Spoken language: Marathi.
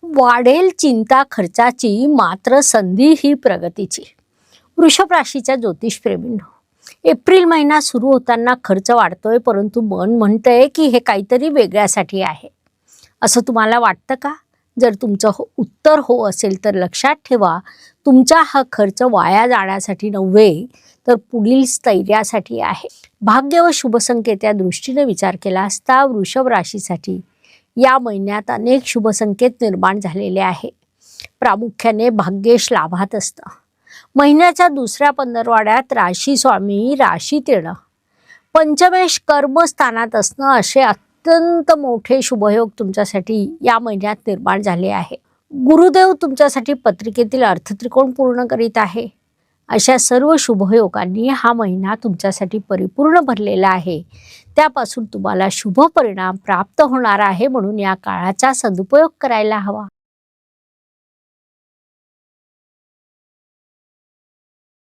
वाढेल चिंता खर्चाची, मात्र संधी ही प्रगतीची. वृषभ राशीच्या ज्योतिषप्रेमींनो, एप्रिल महिना सुरू होताना खर्च वाढतोय, परंतु मन म्हणतंय की हे काहीतरी वेगळ्यासाठी आहे. असं तुम्हाला वाटतं का? जर तुमचं उत्तर हो असेल तर लक्षात ठेवा, तुमचा हा खर्च वाया जाण्यासाठी नव्हे, तर पुढील स्थैर्यासाठी आहे. भाग्य व शुभसंकेत या दृष्टीने विचार केला असता वृषभ राशीसाठी या महिन्यात अनेक शुभसंकेत निर्माण झालेले आहे. प्रामुख्याने भाग्येश लाभात असतं. महिन्याच्या दुसऱ्या पंधरवड्यात राशी स्वामी राशीत येणं, पंचमेश कर्मस्थानात असणं असे अत्यंत मोठे शुभयोग तुमच्यासाठी या महिन्यात निर्माण झाले आहे. गुरुदेव तुमच्यासाठी पत्रिकेतील अर्थत्रिकोण पूर्ण करीत आहे. अशा सर्व शुभयोगांनी हा महिना तुमच्यासाठी परिपूर्ण भरलेला आहे. त्यापासून तुम्हाला शुभ परिणाम प्राप्त होणार आहे, म्हणून या काळाचा सदुपयोग करायला हवा.